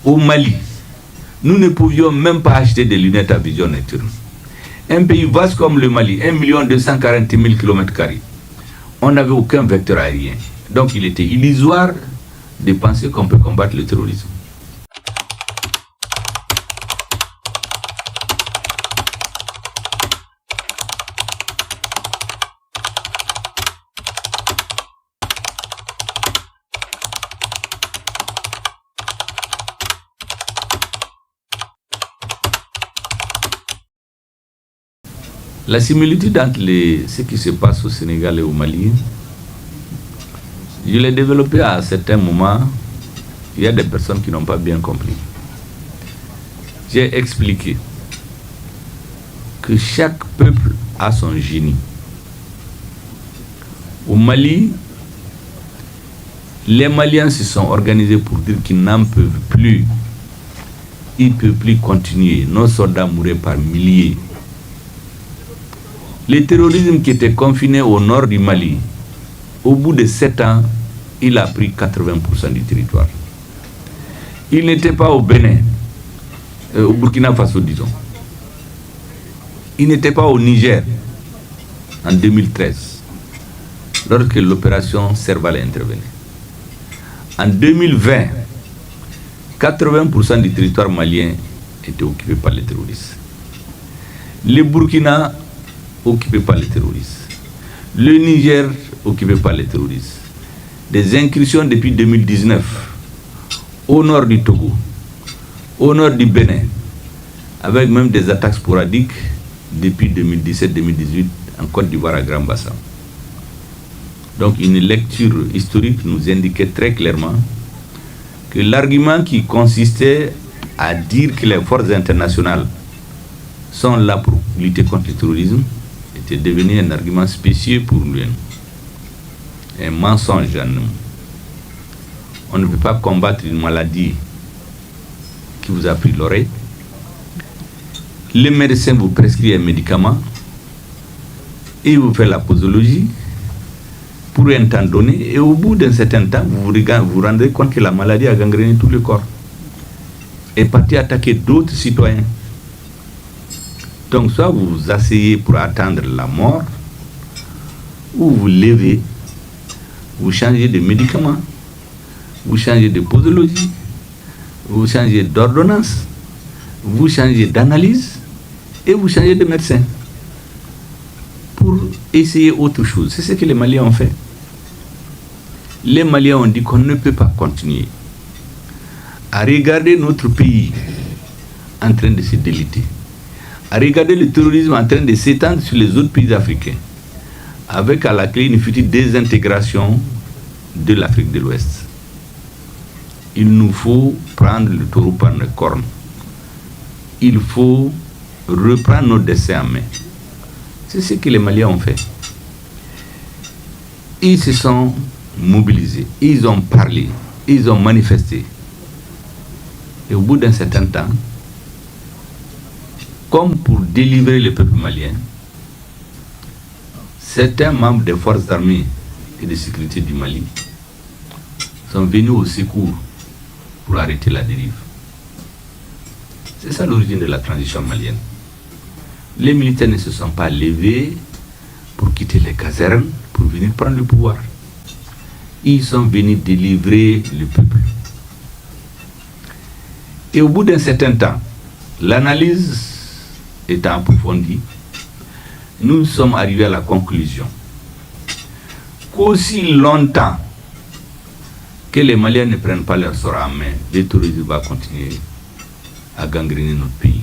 Au Mali, nous ne pouvions même pas acheter des lunettes à vision nocturne. Un pays vaste comme le Mali, 1 240 000 km², on n'avait aucun vecteur aérien. Donc il était illusoire de penser qu'on peut combattre le terrorisme. La similitude entre ce qui se passe au Sénégal et au Mali, je l'ai développé à certains moments. Il y a des personnes qui n'ont pas bien compris. J'ai expliqué que chaque peuple a son génie. Au Mali, les Maliens se sont organisés pour dire qu'ils n'en peuvent plus. Ils ne peuvent plus continuer. Nos soldats mouraient par milliers. Le terrorisme qui était confiné au nord du Mali, au bout de 7 ans, il a pris 80% du territoire. Il n'était pas au Bénin, au Burkina Faso, disons. Il n'était pas au Niger en 2013, lorsque l'opération Serval intervenait. En 2020, 80% du territoire malien était occupé par les terroristes. Le Burkina occupé par les terroristes. Le Niger occupé par les terroristes. Des incursions depuis 2019 au nord du Togo, au nord du Bénin, avec même des attaques sporadiques depuis 2017-2018 en Côte d'Ivoire à Grand Bassam. Donc une lecture historique nous indiquait très clairement que l'argument qui consistait à dire que les forces internationales sont là pour lutter contre le terrorisme était devenu un argument spécieux pour lui. Un mensonge à nous. On ne peut pas combattre une maladie qui vous a pris l'oreille. Les médecins vous prescrivent un médicament et vous faites la posologie pour un temps donné, et au bout d'un certain temps, vous vous rendez compte que la maladie a gangréné tout le corps et parti attaquer d'autres citoyens. Donc soit vous vous asseyez pour attendre la mort, ou vous levez, vous changez de médicament, vous changez de posologie, vous changez d'ordonnance, vous changez d'analyse et vous changez de médecin pour essayer autre chose. C'est ce que les Maliens ont fait. Les Maliens ont dit qu'on ne peut pas continuer à regarder notre pays en train de se déliter, à regarder le terrorisme en train de s'étendre sur les autres pays africains, avec à la clé une future désintégration de l'Afrique de l'Ouest. Il nous faut prendre le taureau par les cornes. Il faut reprendre nos destins en main. C'est ce que les Maliens ont fait. Ils se sont mobilisés, ils ont parlé, ils ont manifesté. Et au bout d'un certain temps, comme pour délivrer le peuple malien, certains membres des forces armées et de sécurité du Mali sont venus au secours pour arrêter la dérive. C'est ça l'origine de la transition malienne. Les militaires ne se sont pas levés pour quitter les casernes, pour venir prendre le pouvoir. Ils sont venus délivrer le peuple. Et au bout d'un certain temps, l'analyse étant approfondie, nous sommes arrivés à la conclusion qu'aussi longtemps que les Maliens ne prennent pas leur sort en main, le terrorisme va continuer à gangréner notre pays.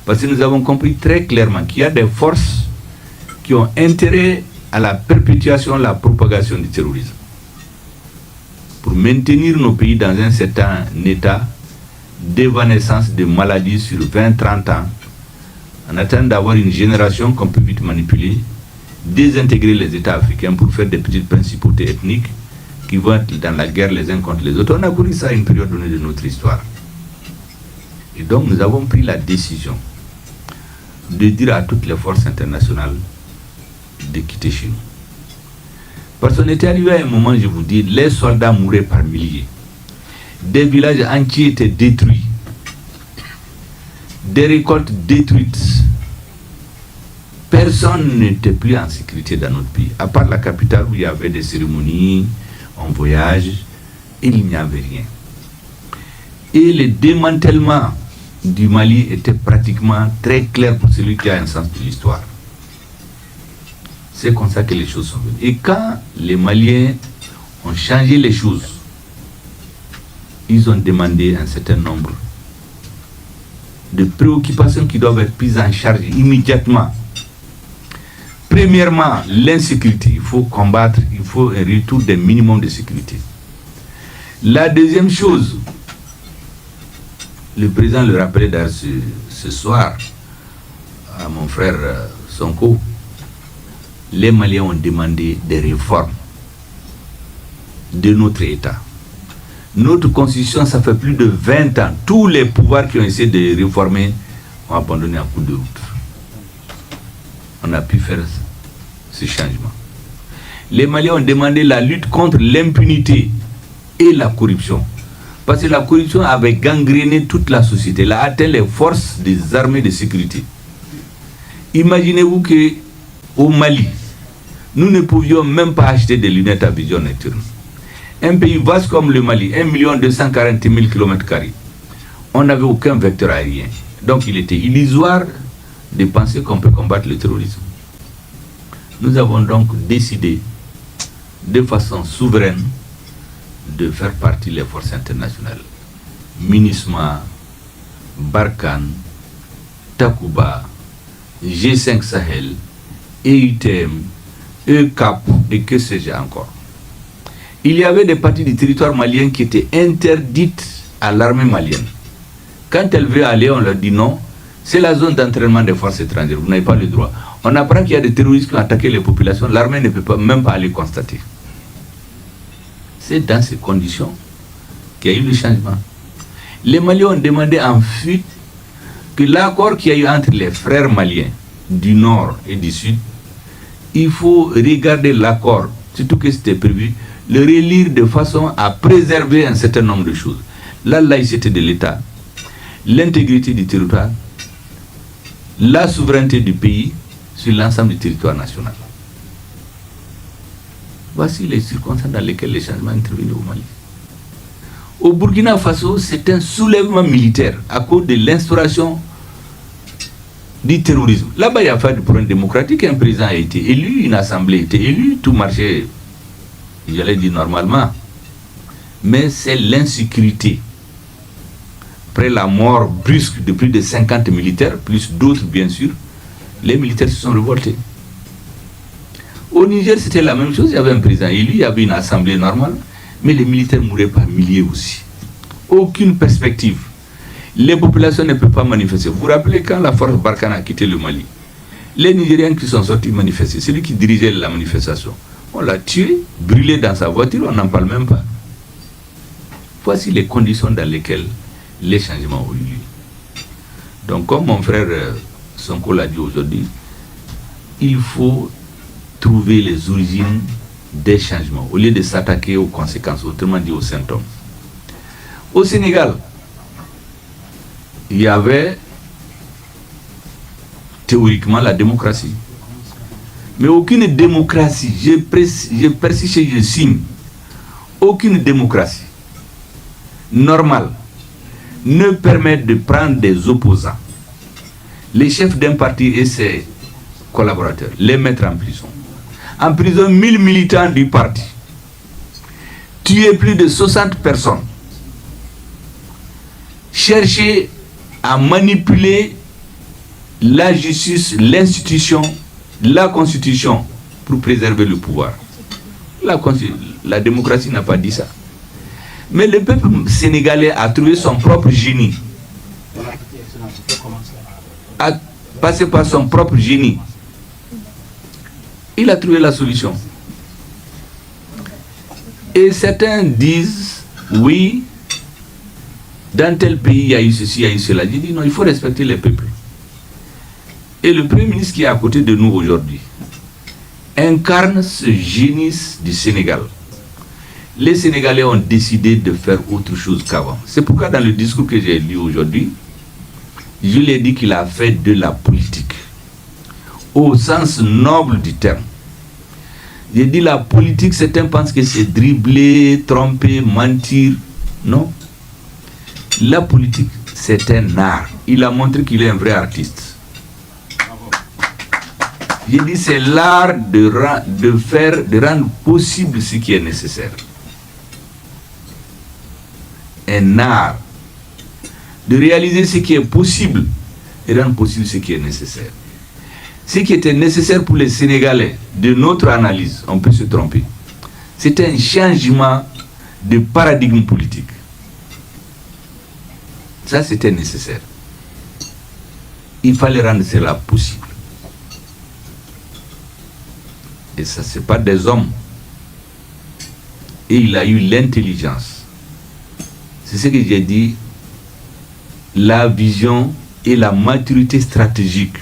Parce que nous avons compris très clairement qu'il y a des forces qui ont intérêt à la perpétuation, la propagation du terrorisme, pour maintenir nos pays dans un certain état d'évanescence de maladies sur 20-30 ans, en attendant d'avoir une génération qu'on peut vite manipuler, désintégrer les États africains pour faire des petites principautés ethniques qui vont être dans la guerre les uns contre les autres. On a connu ça à une période donnée de notre histoire. Et donc nous avons pris la décision de dire à toutes les forces internationales de quitter chez nous. Parce qu'on était arrivé à un moment, je vous dis, les soldats mouraient par milliers. Des villages entiers étaient détruits. Des récoltes détruites. Personne n'était plus en sécurité dans notre pays. À part la capitale où il y avait des cérémonies, on voyage, il n'y avait rien. Et le démantèlement du Mali était pratiquement très clair pour celui qui a un sens de l'histoire. C'est comme ça que les choses sont venues. Et quand les Maliens ont changé les choses, ils ont demandé un certain nombre de préoccupations qui doivent être prises en charge immédiatement. Premièrement, l'insécurité. Il faut combattre, il faut un retour d'un minimum de sécurité. La deuxième chose, le président le rappelait d'ailleurs ce soir à mon frère Sonko, les Maliens ont demandé des réformes de notre État. Notre constitution, ça fait plus de 20 ans. Tous les pouvoirs qui ont essayé de réformer ont abandonné en cours de route. On a pu faire ce changement. Les Maliens ont demandé la lutte contre l'impunité et la corruption. Parce que la corruption avait gangréné toute la société. Elle a atteint les forces des armées de sécurité. Imaginez-vous qu'au Mali, nous ne pouvions même pas acheter des lunettes à vision nocturne. Un pays vaste comme le Mali, 1 240 000 km², on n'avait aucun vecteur aérien. Donc il était illusoire de penser qu'on peut combattre le terrorisme. Nous avons donc décidé de façon souveraine de faire partie des forces internationales. MINUSMA, Barkhane, Takuba, G5 Sahel, EUTM, ECAP et que sais-je encore. Il y avait des parties du territoire malien qui étaient interdites à l'armée malienne. Quand elle veut aller, on leur dit non, c'est la zone d'entraînement des forces étrangères, vous n'avez pas le droit. On apprend qu'il y a des terroristes qui ont attaqué les populations, l'armée ne peut même pas aller constater. C'est dans ces conditions qu'il y a eu le changement. Les Maliens ont demandé en fuite que l'accord qu'il y a eu entre les frères maliens du nord et du sud, il faut regarder l'accord, surtout que c'était prévu, le relire de façon à préserver un certain nombre de choses. La laïcité de l'État, l'intégrité du territoire, la souveraineté du pays sur l'ensemble du territoire national. Voici les circonstances dans lesquelles les changements interviennent au Mali. Au Burkina Faso, c'est un soulèvement militaire à cause de l'instauration du terrorisme. Là-bas, il y a pas de problème démocratique. Un président a été élu, une assemblée a été élue, tout marchait, j'allais dire normalement. Mais c'est l'insécurité. Après la mort brusque de plus de 50 militaires, plus d'autres bien sûr, les militaires se sont révoltés. Au Niger, c'était la même chose. Il y avait un président élu, il y avait une assemblée normale, mais les militaires mouraient par milliers aussi. Aucune perspective. Les populations ne peuvent pas manifester. Vous vous rappelez quand la force Barkhane a quitté le Mali, les Nigériens qui sont sortis manifester, celui qui dirigeait la manifestation, on l'a tué, brûlé dans sa voiture, on n'en parle même pas. Voici les conditions dans lesquelles les changements ont eu lieu. Donc, comme mon frère Sonko l'a dit aujourd'hui, il faut trouver les origines des changements au lieu de s'attaquer aux conséquences, autrement dit aux symptômes. Au Sénégal, il y avait théoriquement la démocratie. Mais aucune démocratie, je persiste et je signe, aucune démocratie normale ne permet de prendre des opposants, les chefs d'un parti et ses collaborateurs, les mettre en prison. En prison, 1000 militants du parti, tuer plus de 60 personnes, chercher à manipuler la justice, l'institution, la constitution pour préserver le pouvoir. La démocratie n'a pas dit ça. Mais le peuple sénégalais a trouvé son propre génie. A passé par son propre génie. Il a trouvé la solution. Et certains disent, oui, dans tel pays, il y a eu ceci, il y a eu cela. J'ai dit, non, il faut respecter les peuples. Et le Premier ministre qui est à côté de nous aujourd'hui incarne ce génie du Sénégal. les Sénégalais ont décidé de faire autre chose qu'avant. C'est pourquoi dans le discours que j'ai lu aujourd'hui, je lui ai dit qu'il a fait de la politique, au sens noble du terme. J'ai dit la politique, certains pensent que c'est dribbler, tromper, mentir. Non. La politique, c'est un art. Il a montré qu'il est un vrai artiste. J'ai dit c'est l'art de rendre possible ce qui est nécessaire. Un art de réaliser ce qui est possible et rendre possible ce qui est nécessaire. Ce qui était nécessaire pour les Sénégalais, de notre analyse, on peut se tromper, c'était un changement de paradigme politique. Ça, c'était nécessaire. Il fallait rendre cela possible. Et ça, ce n'est pas des hommes. Et il a eu l'intelligence. C'est ce que j'ai dit, la vision et la maturité stratégique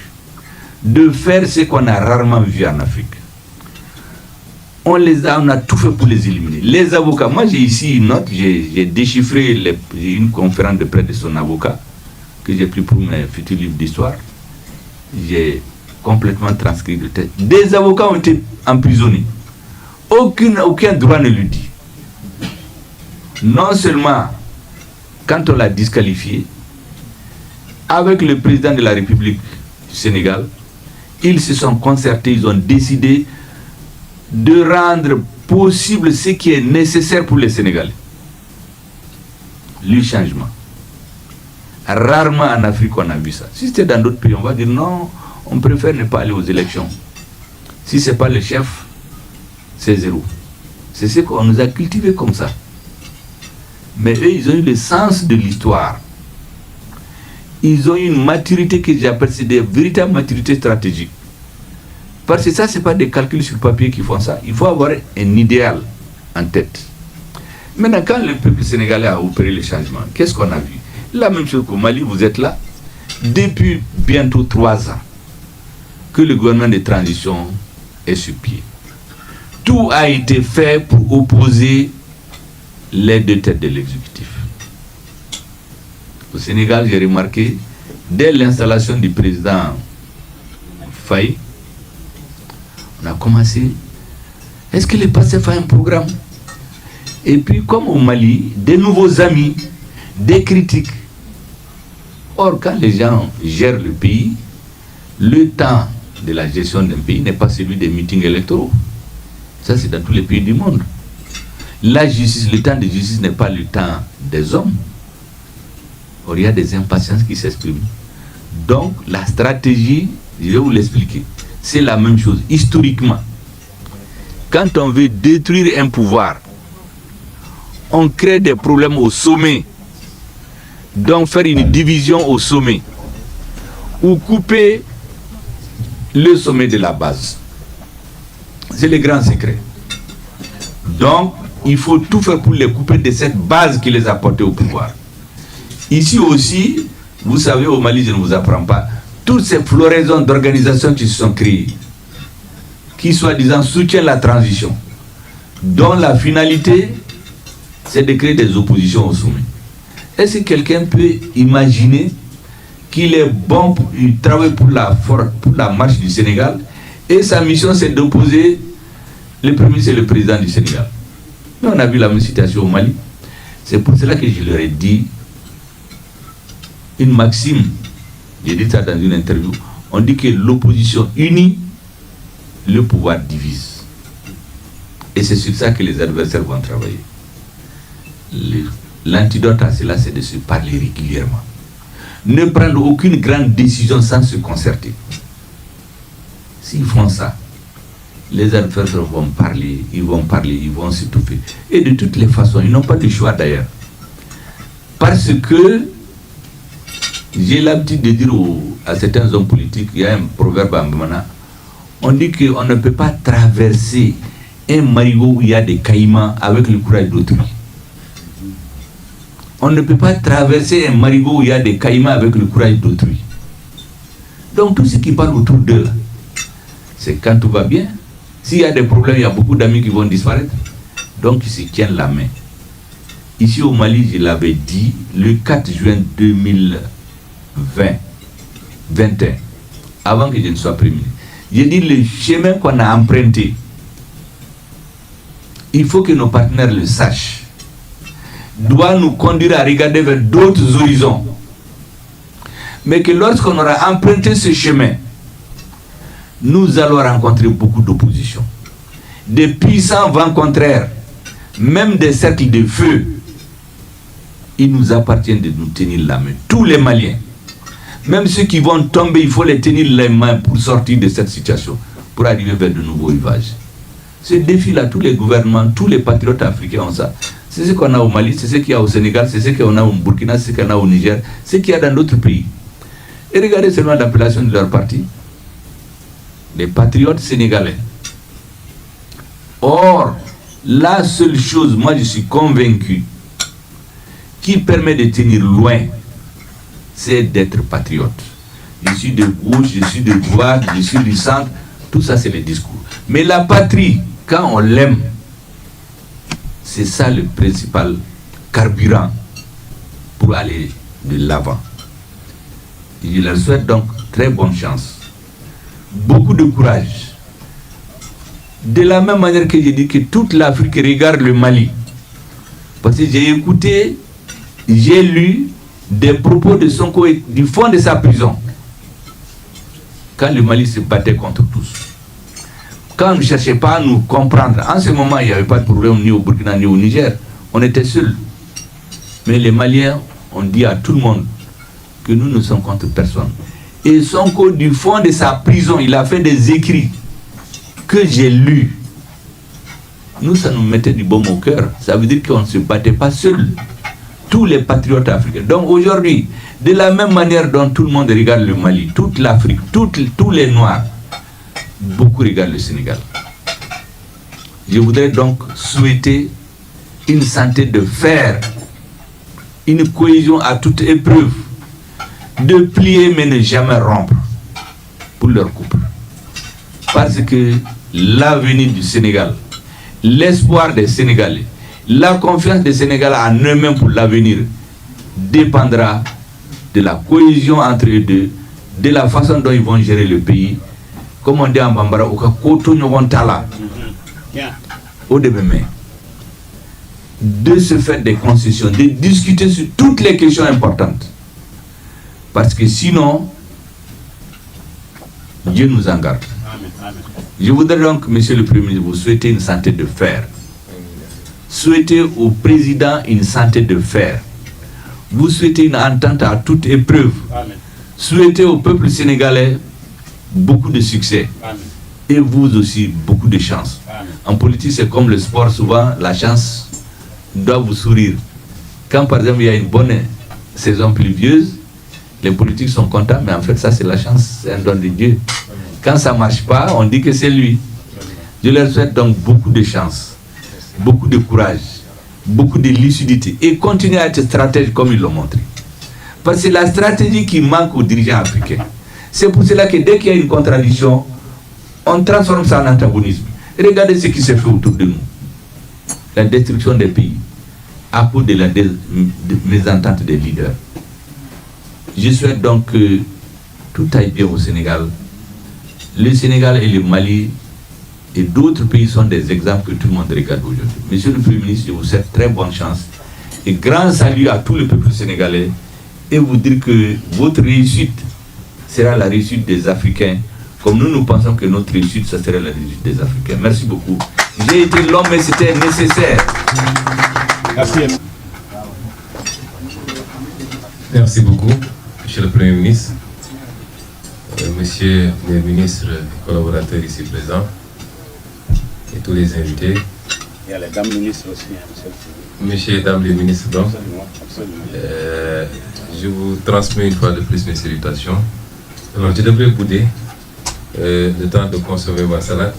de faire ce qu'on a rarement vu en Afrique. On a tout fait pour les éliminer. Les avocats, moi j'ai ici une note, j'ai déchiffré une conférence de presse de son avocat que j'ai pris pour mes futurs livres d'histoire. J'ai complètement transcrit le texte. Des avocats ont été emprisonnés. Aucun droit ne le dit. Non seulement quand on l'a disqualifié, avec le président de la République du Sénégal, ils se sont concertés, ils ont décidé de rendre possible ce qui est nécessaire pour les Sénégalais. Le changement. Rarement en Afrique on a vu ça. Si c'était dans d'autres pays, on va dire non, on préfère ne pas aller aux élections. Si ce n'est pas le chef, c'est zéro. C'est ce qu'on nous a cultivé comme ça. Mais eux, ils ont eu le sens de l'histoire. Ils ont eu une maturité que j'appelle, c'est des véritables maturités stratégiques. Parce que ça, ce n'est pas des calculs sur papier qui font ça. Il faut avoir un idéal en tête. Maintenant, quand le peuple sénégalais a opéré le changement, qu'est-ce qu'on a vu? La même chose qu'au Mali, vous êtes là. Depuis bientôt 3 ans que le gouvernement de transition est sur pied. Tout a été fait pour opposer les deux têtes de l'exécutif. Au Sénégal, j'ai remarqué, dès l'installation du président Faye, on a commencé. Est-ce que le PASTEF a un programme? Et puis, comme au Mali, des nouveaux amis, des critiques. Or, quand les gens gèrent le pays, le temps de la gestion d'un pays n'est pas celui des meetings électoraux. Ça, c'est dans tous les pays du monde. La justice, le temps de justice n'est pas le temps des hommes. Or, il y a des impatiences qui s'expriment. Donc, la stratégie, je vais vous l'expliquer, c'est la même chose. Historiquement, quand on veut détruire un pouvoir, on crée des problèmes au sommet. Donc, faire une division au sommet ou couper le sommet de la base. C'est le grand secret. Donc, il faut tout faire pour les couper de cette base qui les a portés au pouvoir. Ici aussi, vous savez, au Mali, je ne vous apprends pas, toutes ces floraisons d'organisations qui se sont créées, qui soi-disant soutiennent la transition, dont la finalité, c'est de créer des oppositions au sommet. Est-ce que quelqu'un peut imaginer qu'il est bon, il travaille pour la marche du Sénégal, et sa mission c'est d'opposer, le premier c'est le président du Sénégal. Mais on a vu la même situation au Mali. C'est pour cela que je leur ai dit une maxime, j'ai dit ça dans une interview, on dit que l'opposition unie, le pouvoir divise. Et c'est sur ça que les adversaires vont travailler. L'antidote à cela, c'est de se parler régulièrement. Ne prendre aucune grande décision sans se concerter. S'ils font ça, les adversaires vont parler, ils vont s'étouffer. Et de toutes les façons, ils n'ont pas de choix d'ailleurs. Parce que j'ai l'habitude de dire à certains hommes politiques, il y a un proverbe en Bamana, on dit qu'on ne peut pas traverser un marigot où il y a des caïmans avec le courage d'autrui. On ne peut pas traverser un marigot où il y a des caïmans avec le courage d'autrui. Donc tout ce qui parle autour d'eux, c'est quand tout va bien. S'il y a des problèmes, il y a beaucoup d'amis qui vont disparaître. Donc ils se tiennent la main. Ici au Mali, je l'avais dit, le 4 juin 2021, avant que je ne sois Premier ministre, j'ai dit le chemin qu'on a emprunté, il faut que nos partenaires le sachent, doit nous conduire à regarder vers d'autres horizons. Mais que lorsqu'on aura emprunté ce chemin, nous allons rencontrer beaucoup d'opposition. Des puissants vents contraires, même des cercles de feu. Il nous appartient de nous tenir la main. Tous les Maliens, même ceux qui vont tomber, il faut les tenir les mains pour sortir de cette situation, pour arriver vers de nouveaux rivages. Ce défi-là, tous les gouvernements, tous les patriotes africains ont ça. C'est ce qu'on a au Mali, c'est ce qu'il y a au Sénégal, c'est ce qu'on a au Burkina, c'est ce qu'on a au Niger, c'est ce qu'il y a dans d'autres pays. Et regardez seulement l'appellation de leur parti. Les patriotes sénégalais. Or, la seule chose, moi je suis convaincu, qui permet de tenir loin, c'est d'être patriote. Je suis de gauche, je suis de droite, je suis du centre, tout ça c'est les discours. Mais la patrie, quand on l'aime, c'est ça le principal carburant pour aller de l'avant. Je leur souhaite donc très bonne chance, beaucoup de courage. De la même manière que j'ai dit que toute l'Afrique regarde le Mali. Parce que j'ai écouté, j'ai lu des propos de Sonko du fond de sa prison. Quand le Mali se battait contre tous. Quand on ne cherchait pas à nous comprendre, en ce moment, il n'y avait pas de problème ni au Burkina ni au Niger. On était seuls. Mais les Maliens ont dit à tout le monde que nous ne sommes contre personne. Et Sonko, du fond de sa prison, il a fait des écrits que j'ai lus. Nous, ça nous mettait du baume au cœur. Ça veut dire qu'on ne se battait pas seul. Tous les patriotes africains. Donc aujourd'hui, de la même manière dont tout le monde regarde le Mali, toute l'Afrique, tous les Noirs, beaucoup regardent le Sénégal. Je voudrais donc souhaiter une santé de fer, une cohésion à toute épreuve, de plier mais ne jamais rompre pour leur couple. Parce que l'avenir du Sénégal, l'espoir des Sénégalais, la confiance des Sénégalais en eux-mêmes pour l'avenir dépendra de la cohésion entre eux deux, de la façon dont ils vont gérer le pays. Comme on dit en Bambara, au début, de se faire des concessions, de discuter sur toutes les questions importantes. Parce que sinon, Dieu nous en garde. Je voudrais donc, Monsieur le Premier ministre, vous souhaiter une santé de fer. Souhaitez au président une santé de fer. Vous souhaitez une entente à toute épreuve. Amen. Souhaitez au peuple sénégalais beaucoup de succès. Amen. Et vous aussi beaucoup de chance. Amen. En politique, c'est comme le sport, souvent la chance doit vous sourire. Quand par exemple il y a une bonne saison pluvieuse, les politiques sont contents, mais en fait ça c'est la chance, c'est un don de Dieu. Quand ça ne marche pas, on dit que c'est lui. Je leur souhaite donc beaucoup de chance, beaucoup de courage, beaucoup de lucidité et continuer à être stratège comme ils l'ont montré. Parce que c'est la stratégie qui manque aux dirigeants africains. C'est pour cela que dès qu'il y a une contradiction, on transforme ça en antagonisme. Regardez ce qui se fait autour de nous. La destruction des pays à cause de la mésentente des leaders. Je souhaite donc que tout aille bien au Sénégal. Le Sénégal et le Mali et d'autres pays sont des exemples que tout le monde regarde aujourd'hui. Monsieur le Premier ministre, je vous souhaite très bonne chance et grand salut à tout le peuple sénégalais et vous dire que votre réussite sera la réussite des Africains, comme nous pensons que notre réussite, ça serait la réussite des Africains. Merci beaucoup. J'ai été long, mais c'était nécessaire. Merci. Merci beaucoup, Monsieur le Premier ministre, Monsieur les ministres et collaborateurs ici présents, et tous les invités. Il y a les dames ministres aussi, Monsieur et dames les ministres, donc. Absolument. Je vous transmets une fois de plus mes salutations. Alors, je devrais bouder le temps de consommer ma salade,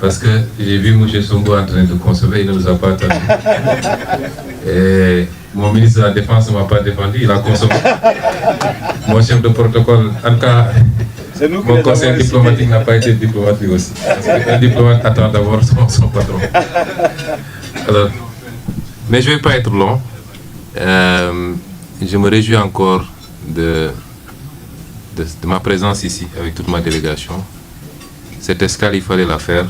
parce que j'ai vu M. Sonko en train de consommer, il ne nous a pas attendu. Et mon ministre de la Défense ne m'a pas défendu, il a consommé. Mon chef de protocole, en tout cas, mon conseil diplomatique n'a pas été diplomatique aussi. Parce qu'un diplomate attend d'abord son patron. Alors, mais je ne vais pas être long. Je me réjouis encore de ma présence ici avec toute ma délégation. Cette escale, il fallait la faire,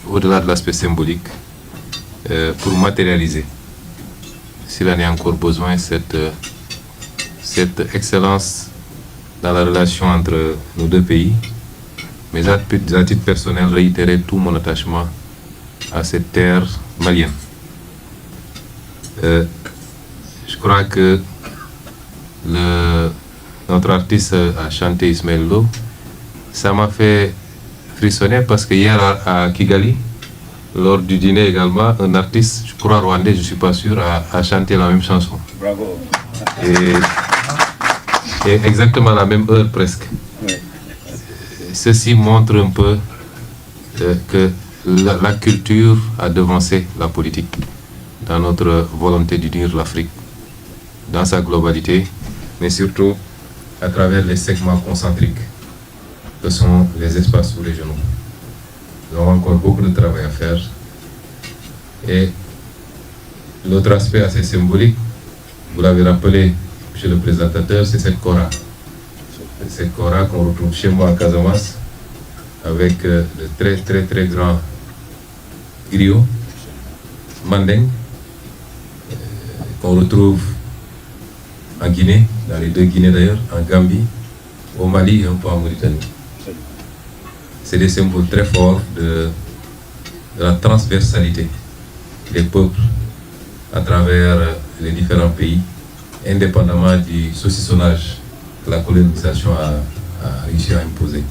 au-delà de l'aspect symbolique, pour matérialiser, s'il en est encore besoin, cette excellence dans la relation entre nos deux pays. Mais à titre personnel, réitérer tout mon attachement à cette terre malienne. Je crois que notre artiste a chanté Ismaël Lo. Ça m'a fait frissonner parce que hier à Kigali, lors du dîner également, un artiste, je crois rwandais, je ne suis pas sûr, a chanté la même chanson. Bravo. Et exactement la même heure presque. Oui. Ceci montre un peu que la culture a devancé la politique dans notre volonté d'unir l'Afrique dans sa globalité, mais surtout à travers les segments concentriques que sont les espaces sous-régionaux. Nous avons encore beaucoup de travail à faire. Et l'autre aspect assez symbolique, vous l'avez rappelé, monsieur le présentateur, c'est cette kora. Cette kora qu'on retrouve chez moi à Casamance, avec le très grand griot, mandeng, qu'on retrouve en Guinée, dans les deux Guinées d'ailleurs, en Gambie, au Mali et un peu en Mauritanie. C'est des symboles très forts de la transversalité des peuples à travers les différents pays, indépendamment du saucissonnage que la colonisation a réussi à imposer.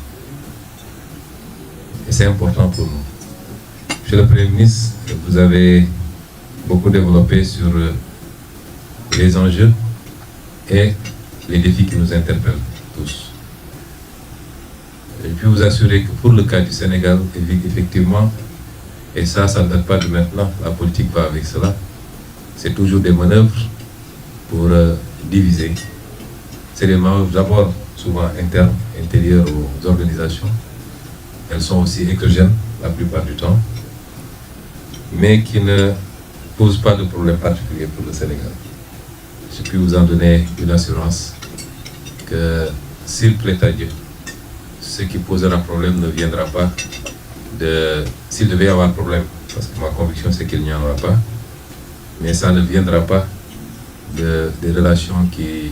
Et c'est important pour nous. Monsieur le Premier ministre, vous avez beaucoup développé sur les enjeux et les défis qui nous interpellent tous. Je peux vous assurer que pour le cas du Sénégal, effectivement, et ça ne date pas de maintenant, la politique va avec cela, c'est toujours des manœuvres pour diviser. C'est des manœuvres d'abord souvent internes, intérieures aux organisations. Elles sont aussi exogènes la plupart du temps, mais qui ne posent pas de problème particulier pour le Sénégal. Je peux vous en donner une assurance que s'il plaît à Dieu, ce qui posera problème ne viendra pas s'il devait y avoir problème, parce que ma conviction c'est qu'il n'y en aura pas, mais ça ne viendra pas des relations qui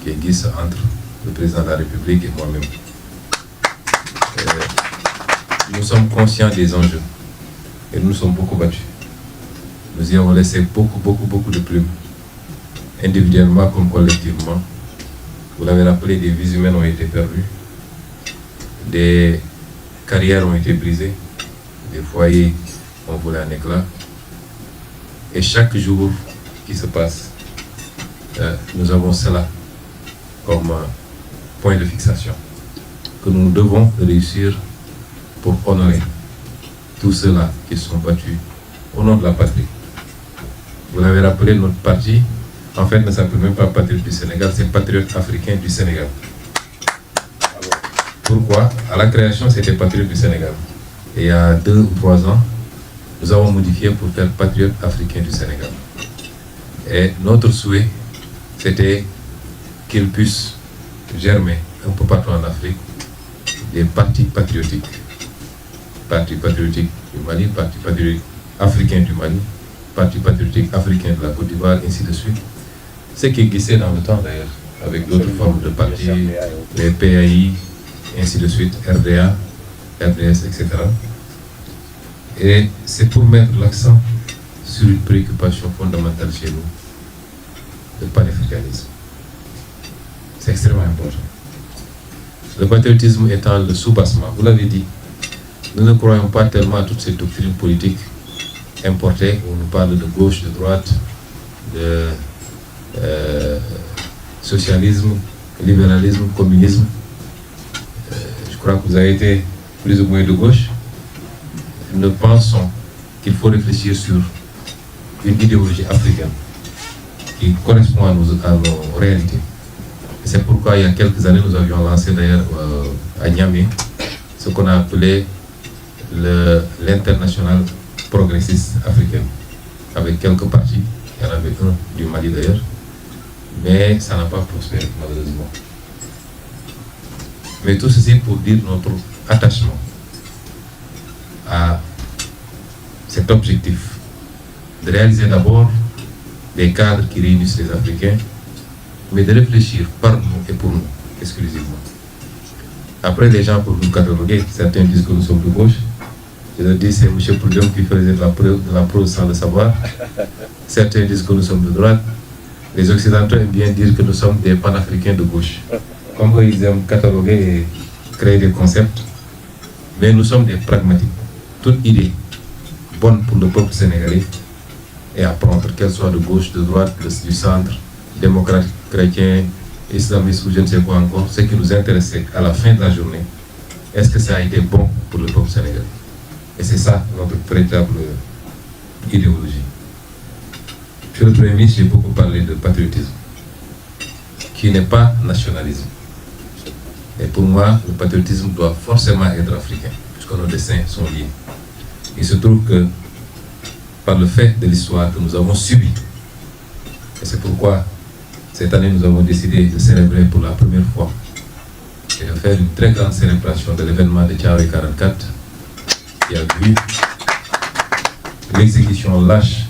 existent entre le président de la République et moi-même. Nous sommes conscients des enjeux et nous nous sommes beaucoup battus. Nous y avons laissé beaucoup de plumes, individuellement comme collectivement. Vous l'avez rappelé, des vies humaines ont été perdues, des carrières ont été brisées, des foyers ont volé en éclats. Et chaque jour qui se passe, nous avons cela comme point de fixation que nous devons réussir pour honorer tous ceux-là qui sont battus au nom de la patrie. Vous l'avez rappelé, notre parti, en fait, ne s'appelle même pas Patriote du Sénégal, c'est Patriote africain du Sénégal. Pourquoi? À la création, c'était Patriote du Sénégal. Et il y a 2 ou 3 ans, nous avons modifié pour faire Patriote africain du Sénégal. Et notre souhait, c'était qu'il puisse germer un peu partout en Afrique des partis patriotiques. Parti patriotique du Mali, Parti patriotique africain du Mali, Parti patriotique africain de la Côte d'Ivoire, ainsi de suite. Ce qui existait dans le temps d'ailleurs, avec d'autres formes de partis, les PAI, ainsi de suite, RDA, RDS, etc. Et c'est pour mettre l'accent sur une préoccupation fondamentale chez nous, le panafricanisme. C'est extrêmement important. Le patriotisme étant le soubassement, vous l'avez dit, nous ne croyons pas tellement à toutes ces doctrines politiques importées où on nous parle de gauche, de droite, de socialisme, libéralisme, communisme. Je crois que vous avez été plus ou moins de gauche. Nous pensons qu'il faut réfléchir sur une idéologie africaine qui correspond à nos réalités. C'est pourquoi il y a quelques années, nous avions lancé d'ailleurs à Niamey ce qu'on a appelé l'International progressistes africaines, avec quelques partis, il y en avait un du Mali d'ailleurs, mais ça n'a pas prospéré malheureusement. Mais tout ceci pour dire notre attachement à cet objectif de réaliser d'abord des cadres qui réunissent les Africains, mais de réfléchir par nous et pour nous exclusivement. Après, les gens peuvent nous cataloguer, certains disent que nous sommes de gauche. Je leur dis, c'est M. Prudhomme qui faisait de la prose sans le savoir. Certains disent que nous sommes de droite. Les Occidentaux aiment bien dire que nous sommes des panafricains de gauche. Comme eux, ils aiment cataloguer et créer des concepts. Mais nous sommes des pragmatiques. Toute idée bonne pour le peuple sénégalais est à prendre, qu'elle soit de gauche, de droite, du centre, démocrate, chrétien, islamiste ou je ne sais quoi encore. Ce qui nous intéresse, c'est à la fin de la journée, est-ce que ça a été bon pour le peuple sénégalais? Et c'est ça notre véritable idéologie. Monsieur le Premier ministre, j'ai beaucoup parlé de patriotisme, qui n'est pas nationalisme. Et pour moi, le patriotisme doit forcément être africain, puisque nos destins sont liés. Il se trouve que, par le fait de l'histoire que nous avons subie, et c'est pourquoi cette année nous avons décidé de célébrer pour la première fois et de faire une très grande célébration de l'événement de Thiaroye 44, qui a vu l'exécution lâche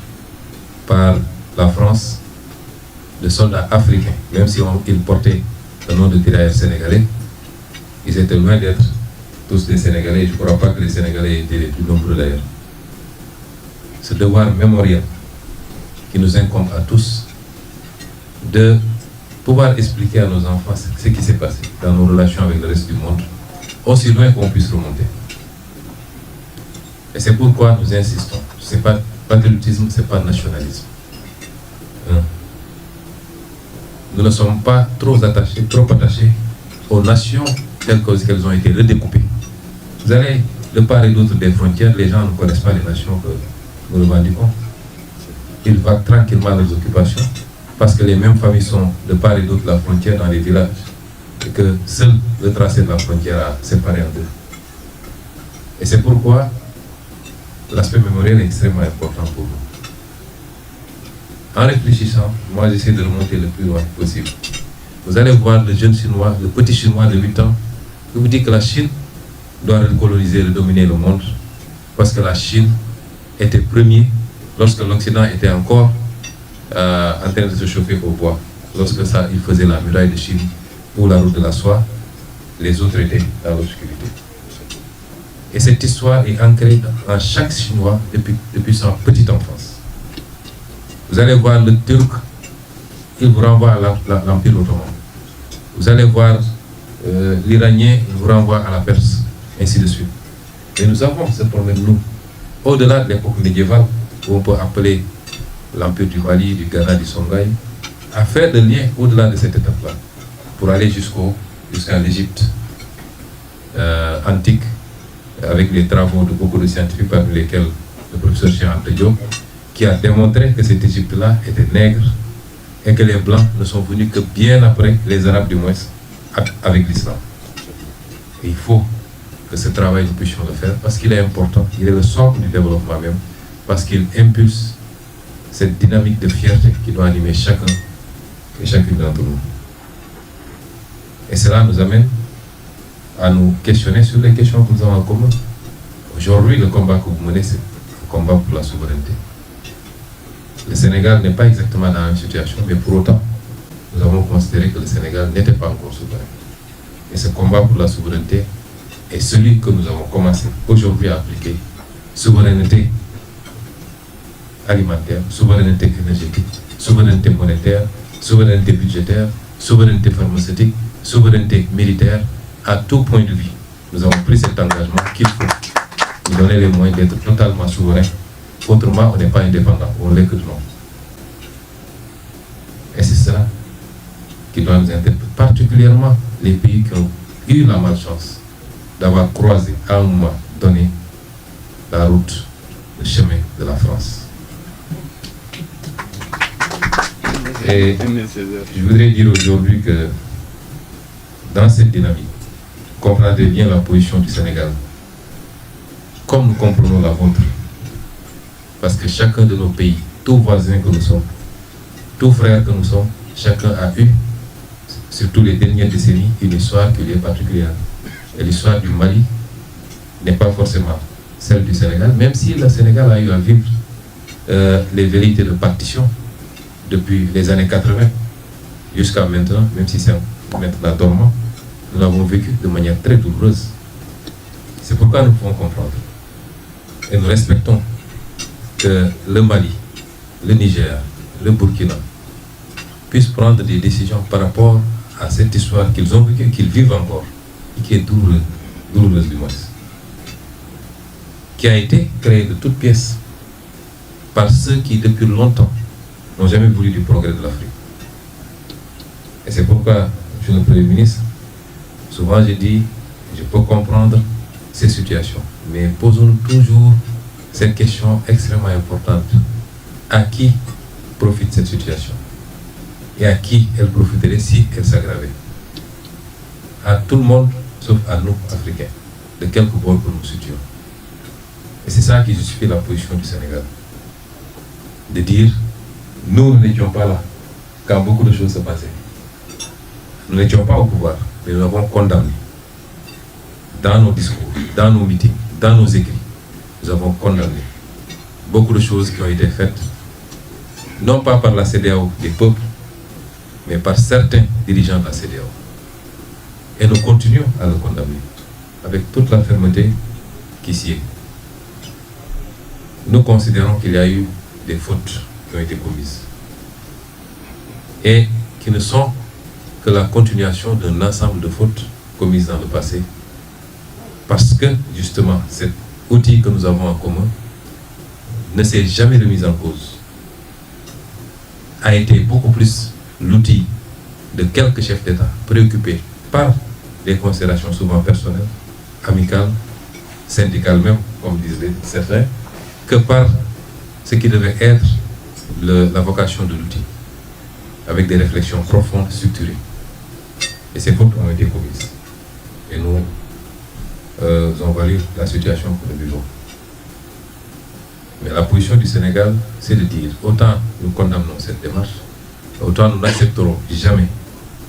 par la France de soldats africains, même si ils portaient le nom de tirailleurs sénégalais, ils étaient loin d'être tous des Sénégalais. Je ne crois pas que les Sénégalais étaient les plus nombreux d'ailleurs. Ce devoir mémoriel qui nous incombe à tous de pouvoir expliquer à nos enfants ce qui s'est passé dans nos relations avec le reste du monde, aussi loin qu'on puisse remonter. Et c'est pourquoi nous insistons. Ce n'est pas patriotisme, ce n'est pas nationalisme. Nous ne sommes pas trop attachés aux nations telles qu'elles ont été redécoupées. Vous allez de part et d'autre des frontières, les gens ne connaissent pas les nations que nous revendiquons. Ils vaquent tranquillement à leurs occupations parce que les mêmes familles sont de part et d'autre de la frontière dans les villages et que seul le tracé de la frontière a séparé en deux. Et c'est pourquoi l'aspect mémoriel est extrêmement important pour nous. En réfléchissant, moi j'essaie de remonter le plus loin possible. Vous allez voir le jeune chinois, le petit chinois de 8 ans, qui vous dit que la Chine doit recoloniser, redominer le monde, parce que la Chine était premier lorsque l'Occident était encore en train de se chauffer au bois. Lorsque ça, il faisait la muraille de Chine ou la route de la soie, les autres étaient dans l'obscurité. Et cette histoire est ancrée en chaque Chinois depuis sa petite enfance. Vous allez voir le Turc, il vous renvoie à l'Empire ottoman. Vous allez voir l'Iranien, il vous renvoie à la Perse, ainsi de suite. Et nous avons ce problème, nous, au-delà de l'époque médiévale, où on peut appeler l'Empire du Mali, du Ghana, du Songhai, à faire des liens au-delà de cette étape-là, pour aller jusqu'à l'Égypte antique, avec les travaux de beaucoup de scientifiques, parmi lesquels le professeur Cheikh Anta Diop, qui a démontré que cette Égypte-là était nègre et que les Blancs ne sont venus que bien après, les Arabes du moins, avec l'islam. Et il faut que ce travail, nous puissions le faire parce qu'il est important, il est le socle du développement même, parce qu'il impulse cette dynamique de fierté qui doit animer chacun et chacune d'entre nous. Et cela nous amène à nous questionner sur les questions que nous avons en commun. Aujourd'hui, le combat que vous menez, c'est un combat pour la souveraineté. Le Sénégal n'est pas exactement dans la même situation, mais pour autant, nous avons considéré que le Sénégal n'était pas encore souverain. Et ce combat pour la souveraineté est celui que nous avons commencé aujourd'hui à appliquer. Souveraineté alimentaire, souveraineté énergétique, souveraineté monétaire, souveraineté budgétaire, souveraineté pharmaceutique, souveraineté militaire, à tout point de vue. Nous avons pris cet engagement qu'il faut nous donner les moyens d'être totalement souverains. Autrement, on n'est pas indépendant, on l'est que de nom. Et c'est cela qui doit nous intéresser, particulièrement les pays qui ont eu la malchance d'avoir croisé à un moment donné la route, le chemin de la France. Et je voudrais dire aujourd'hui que dans cette dynamique, comprenez bien la position du Sénégal, comme nous comprenons la vôtre. parce que chacun de nos pays, tout voisins que nous sommes, tout frères que nous sommes, chacun a eu, surtout les dernières décennies, une histoire qui lui est particulière. Et l'histoire du Mali n'est pas forcément celle du Sénégal, même si le Sénégal a eu à vivre les vérités de partition depuis les années 80 jusqu'à maintenant, même si c'est maintenant dormant, nous l'avons vécu de manière très douloureuse. C'est pourquoi nous pouvons comprendre et nous respectons que le Mali, le Niger, le Burkina puissent prendre des décisions par rapport à cette histoire qu'ils ont vécue, qu'ils vivent encore, et qui est douloureuse du moins, qui a été créée de toutes pièces par ceux qui, depuis longtemps, n'ont jamais voulu du progrès de l'Afrique. Et c'est pourquoi, monsieur le Premier ministre, souvent je dis, je peux comprendre ces situations, mais posons-nous toujours cette question extrêmement importante. À qui profite cette situation? Et à qui elle profiterait si elle s'aggravait? À tout le monde, sauf à nous, Africains, de quelque bord que nous situons. Et c'est ça qui justifie la position du Sénégal. De dire, nous n'étions pas là quand beaucoup de choses se passaient. Nous n'étions pas au pouvoir, mais nous avons condamné. Dans nos discours, dans nos meetings, dans nos écrits, nous avons condamné beaucoup de choses qui ont été faites, non pas par la CEDEAO des peuples, mais par certains dirigeants de la CEDEAO. Et nous continuons à le condamner, avec toute la fermeté qui s'y est. Nous considérons qu'il y a eu des fautes qui ont été commises, et qui ne sont que la continuation d'un ensemble de fautes commises dans le passé, parce que, justement, cet outil que nous avons en commun ne s'est jamais remis en cause, a été beaucoup plus l'outil de quelques chefs d'État préoccupés par des considérations souvent personnelles, amicales, syndicales même, comme disaient certains, que par ce qui devait être la vocation de l'outil, avec des réflexions profondes, structurées. Et ces fautes ont été commises. Et nous avons valu la situation que nous vivons. Mais la position du Sénégal, c'est de dire, autant nous condamnons cette démarche, autant nous n'accepterons jamais,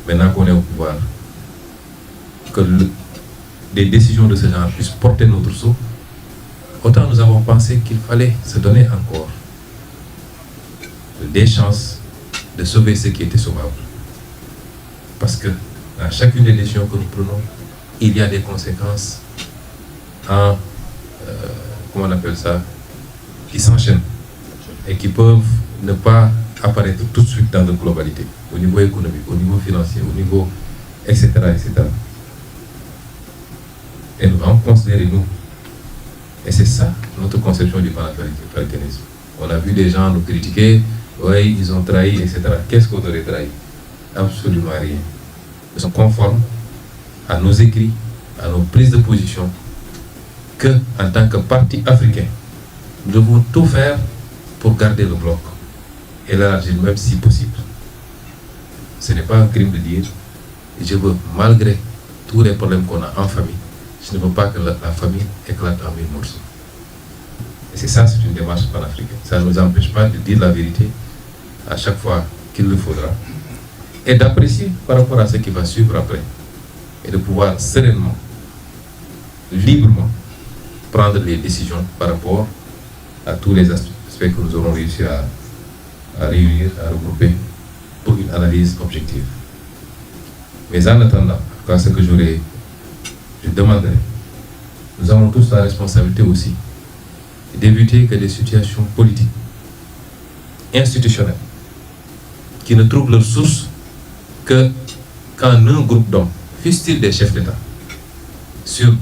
maintenant qu'on est au pouvoir, que des décisions de ce genre puissent porter notre sceau. Autant nous avons pensé qu'il fallait se donner encore des chances de sauver ce qui était sauvable. Parce que dans chacune des décisions que nous prenons, il y a des conséquences comment on appelle ça, qui s'enchaînent et qui peuvent ne pas apparaître tout de suite dans la globalité, au niveau économique, au niveau financier, au niveau etc. etc. Et nous allons considérer nous. Et c'est ça notre conception du panafricanisme. On a vu des gens nous critiquer, oui, ils ont trahi, etc. Qu'est-ce qu'on aurait trahi? Absolument rien. Nous sommes conformes à nos écrits, à nos prises de position, que, en tant que parti africain, nous devons tout faire pour garder le bloc et l'élargir même si possible. Ce n'est pas un crime de dire, je veux, malgré tous les problèmes qu'on a en famille, je ne veux pas que la famille éclate en mille morceaux. Et c'est ça, c'est une démarche panafricaine. Ça ne nous empêche pas de dire la vérité à chaque fois qu'il le faudra, et d'apprécier par rapport à ce qui va suivre après, et de pouvoir sereinement, librement, prendre les décisions par rapport à tous les aspects que nous aurons réussi à réunir, à regrouper pour une analyse objective. Mais en attendant, quand ce que je demanderai, nous avons tous la responsabilité aussi d'éviter que des situations politiques, institutionnelles, qui ne trouvent leur source que quand un groupe d'hommes, fût-il des chefs d'État, sur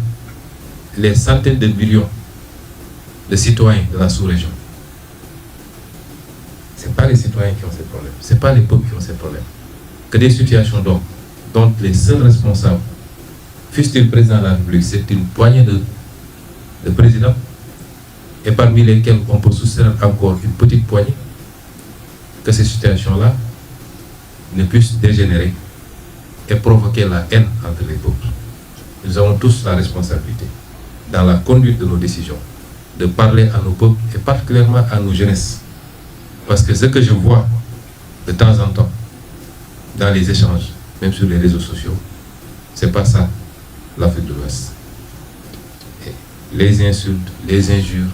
les centaines de millions de citoyens de la sous-région. Ce n'est pas les citoyens qui ont ces problèmes, ce n'est pas les peuples qui ont ces problèmes. Que des situations d'hommes dont les seuls responsables, fût-il le président de la République, c'est une poignée de présidents, et parmi lesquels on peut soustraire encore une petite poignée, que ces situations-là ne puissent dégénérer et provoquer la haine entre les peuples. Nous avons tous la responsabilité dans la conduite de nos décisions, de parler à nos peuples et particulièrement à nos jeunesses. Parce que ce que je vois de temps en temps dans les échanges, même sur les réseaux sociaux, c'est pas ça l'Afrique de l'Ouest. Les insultes, les injures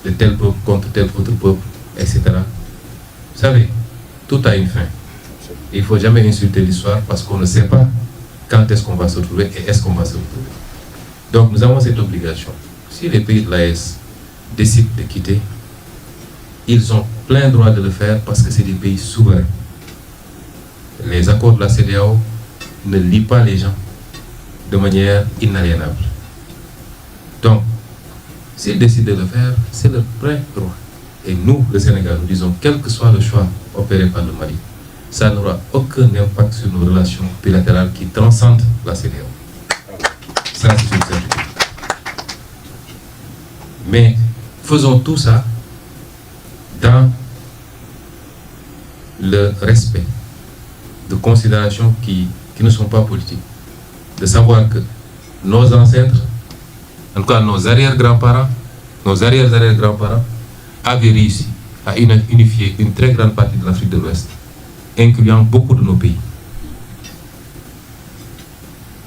de tel peuple contre tel autre peuple, etc. Vous savez, tout a une fin. Il ne faut jamais insulter l'histoire parce qu'on ne sait pas quand est-ce qu'on va se retrouver et est-ce qu'on va se retrouver. Donc nous avons cette obligation. Si les pays de l'AES décident de quitter, ils ont plein droit de le faire parce que c'est des pays souverains. Les accords de la CEDEAO ne lient pas les gens de manière inaliénable. Donc, s'ils décident de le faire, c'est leur plein droit. Et nous, le Sénégal, nous disons, quel que soit le choix opéré par le Mali, ça n'aura aucun impact sur nos relations bilatérales qui transcendent la CEDEAO. Ça, c'est une certitude. Mais faisons tout ça dans le respect de considérations qui ne sont pas politiques. De savoir que nos ancêtres, en tout cas nos arrière-grands-parents, nos arrière-arrière-grands-parents, avaient réussi à unifier une très grande partie de l'Afrique de l'Ouest, incluant beaucoup de nos pays.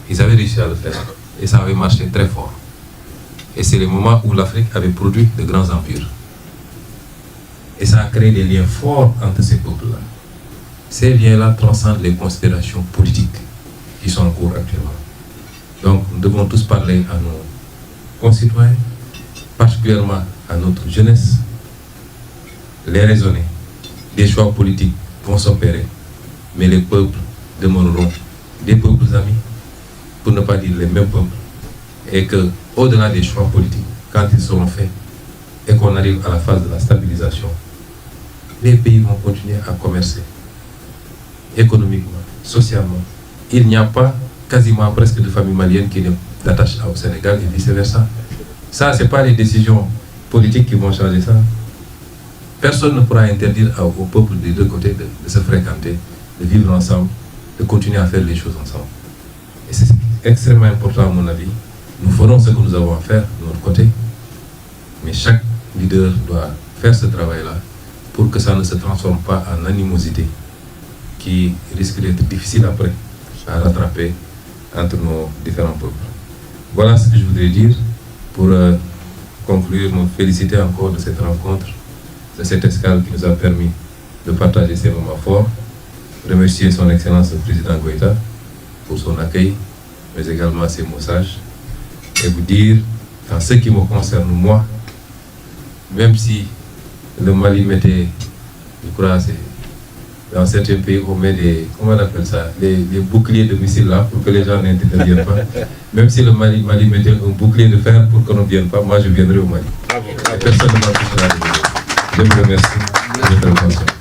Ils avaient réussi à le faire et ça avait marché très fort. Et c'est le moment où l'Afrique avait produit de grands empires. Et ça a créé des liens forts entre ces peuples-là. Ces liens-là transcendent les considérations politiques qui sont en cours actuellement. Donc nous devons tous parler à nos concitoyens, particulièrement à notre jeunesse, les raisonner. Des choix politiques vont s'opérer, mais les peuples demeureront des peuples amis, pour ne pas dire les mêmes peuples, et que, au-delà des choix politiques, quand ils seront faits, et qu'on arrive à la phase de la stabilisation, les pays vont continuer à commercer, économiquement, socialement. Il n'y a pas quasiment presque de famille malienne qui n'est d'attache au Sénégal et vice-versa. Ça, ce n'est pas les décisions politiques qui vont changer ça. Personne ne pourra interdire au peuple des deux côtés de se fréquenter, de vivre ensemble, de continuer à faire les choses ensemble. Et c'est extrêmement important à mon avis. Nous ferons ce que nous avons à faire de notre côté, mais chaque leader doit faire ce travail-là pour que ça ne se transforme pas en animosité qui risque d'être difficile après à rattraper entre nos différents peuples. Voilà ce que je voudrais dire pour conclure, me féliciter encore de cette rencontre, de cette escale qui nous a permis de partager ces moments forts, remercier son Excellence le Président Goïta pour son accueil, mais également ses mots sages, et vous dire, en ce qui me concerne moi, même si le Mali mettait, je crois, dans certains pays, on met des, comment on appelle ça, les boucliers de missiles là, pour que les gens n'interviennent pas. Même si le Mali mettait un bouclier de fer pour qu'on ne vienne pas, moi je viendrai au Mali. Et personne ne m'empêchera de venir. Je vous remercie de votre attention.